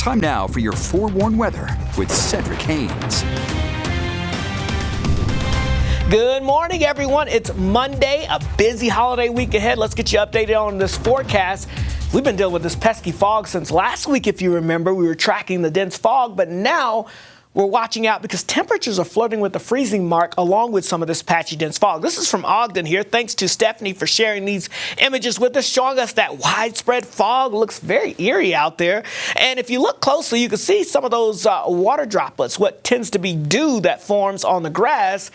Time now for your forewarned weather with Cedric Haynes. Good morning, everyone. It's Monday, a busy holiday week ahead. Let's get you updated on this forecast. We've been dealing with this pesky fog since last week, if you remember. We were tracking the dense fog, but now we're watching out because temperatures are flirting with the freezing mark along with some of this patchy dense fog. This is from Ogden here. Thanks to Stephanie for sharing these images with us, showing us that widespread fog. Looks very eerie out there. And if you look closely, you can see some of those water droplets, what tends to be dew that forms on the grass,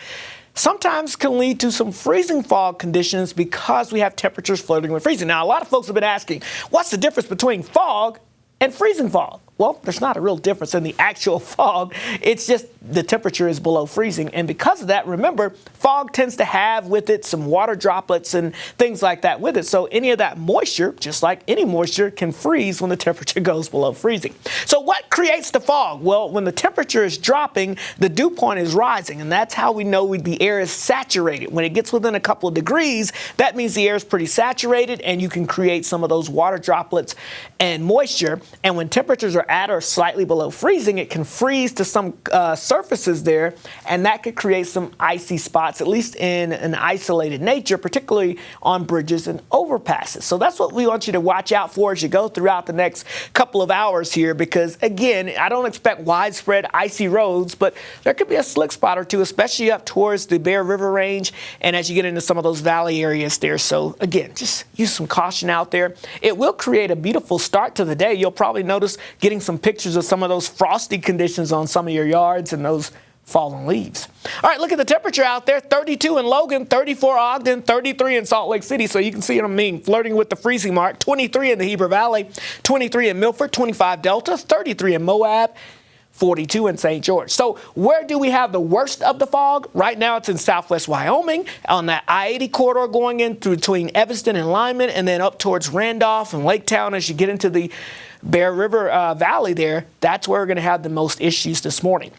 sometimes can lead to some freezing fog conditions because we have temperatures flirting with freezing. Now, a lot of folks have been asking, what's the difference between fog and freezing fog? Well, there's not a real difference in the actual fog. It's just the temperature is below freezing. And because of that, remember, fog tends to have with it some water droplets and things like that with it. So any of that moisture, just like any moisture, can freeze when the temperature goes below freezing. So what creates the fog? Well, when the temperature is dropping, the dew point is rising. And that's how we know the air is saturated. When it gets within a couple of degrees, that means the air is pretty saturated and you can create some of those water droplets and moisture. And when temperatures are at or slightly below freezing, it can freeze to some surfaces there, and that could create some icy spots, at least in an isolated nature, particularly on bridges and overpasses. So that's what we want you to watch out for as you go throughout the next couple of hours here, because again, I don't expect widespread icy roads, but there could be a slick spot or two, especially up towards the Bear River range and as you get into some of those valley areas there. So again, just use some caution out there. It will create a beautiful start to the day. You'll probably notice getting some pictures of some of those frosty conditions on some of your yards and those fallen leaves. All right, look at the temperature out there. 32 in Logan, 34 Ogden, 33 in Salt Lake City. So you can see what I mean, flirting with the freezing mark. 23 in the Heber Valley, 23 in Milford, 25 Delta, 33 in Moab, 42 in St. George. So where do we have the worst of the fog? Right now it's in southwest Wyoming on that I-80 corridor going in through between Evanston and Lyman, and then up towards Randolph and Lake Town as you get into the Bear River Valley there. That's where we're going to have the most issues this morning.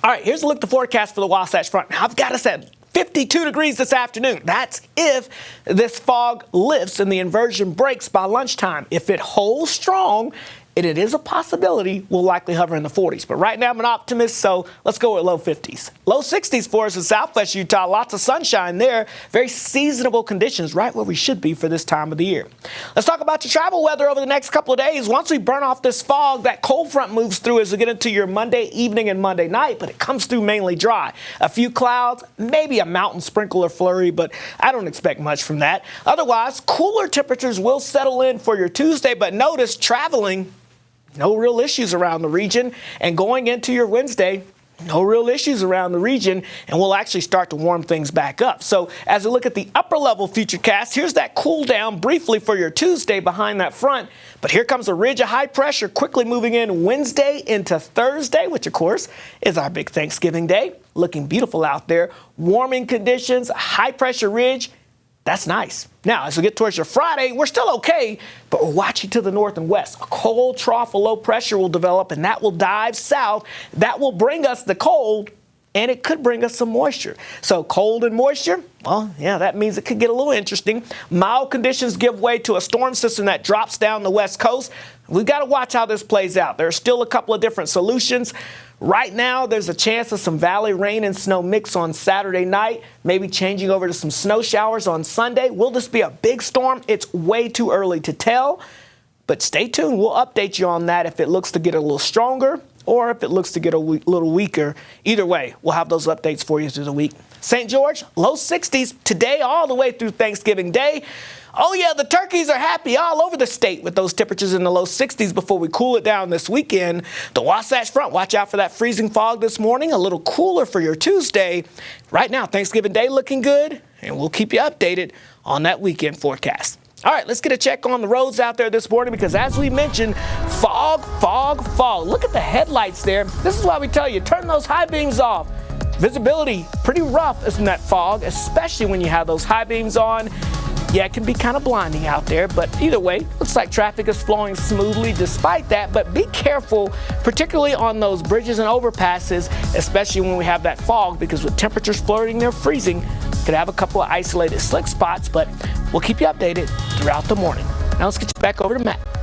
All right, here's a look at the forecast for the Wasatch Front. Now, I've got to say, 52 degrees this afternoon. That's if this fog lifts and the inversion breaks by lunchtime. If it holds strong, it is a possibility we'll likely hover in the 40s. But right now I'm an optimist, so let's go with low 50s. Low 60s for us in southwest Utah. Lots of sunshine there. Very seasonable conditions, right where we should be for this time of the year. Let's talk about your travel weather over the next couple of days. Once we burn off this fog, that cold front moves through as we get into your Monday evening and Monday night, but it comes through mainly dry. A few clouds, maybe a mountain sprinkle or flurry, but I don't expect much from that. Otherwise, cooler temperatures will settle in for your Tuesday, but notice traveling, no real issues around the region. And going into your Wednesday, no real issues around the region, and we'll actually start to warm things back up. So as we look at the upper level futurecast, here's that cool down briefly for your Tuesday behind that front. But here comes a ridge of high pressure quickly moving in Wednesday into Thursday, which of course is our big Thanksgiving day. Looking beautiful out there. Warming conditions, high pressure ridge. That's nice. Now, as we get towards your Friday, we're still okay, but we're watching to the north and west. A cold trough of low pressure will develop, and that will dive south. That will bring us the cold, and it could bring us some moisture. So cold and moisture, well, yeah, that means it could get a little interesting. Mild conditions give way to a storm system that drops down the west coast. We've got to watch how this plays out. There are still a couple of different solutions. Right now, there's a chance of some valley rain and snow mix on Saturday night, maybe changing over to some snow showers on Sunday. Will this be a big storm? It's way too early to tell, but stay tuned. We'll update you on that if it looks to get a little stronger or if it looks to get a little weaker. Either way, we'll have those updates for you through the week. St. George, low 60s today all the way through Thanksgiving Day. Oh, yeah, the turkeys are happy all over the state with those temperatures in the low 60s before we cool it down this weekend. The Wasatch Front, watch out for that freezing fog this morning. A little cooler for your Tuesday. Right now, Thanksgiving Day looking good, and we'll keep you updated on that weekend forecast. All right, let's get a check on the roads out there this morning because, as we mentioned, fog, fog, fog. Look at the headlights there. This is why we tell you, turn those high beams off. Visibility pretty rough in that fog, especially when you have those high beams on. Yeah, it can be kind of blinding out there, but either way, looks like traffic is flowing smoothly despite that. But be careful, particularly on those bridges and overpasses, especially when we have that fog, because with temperatures flirting near freezing, could have a couple of isolated slick spots, but we'll keep you updated throughout the morning. Now let's get you back over to Matt.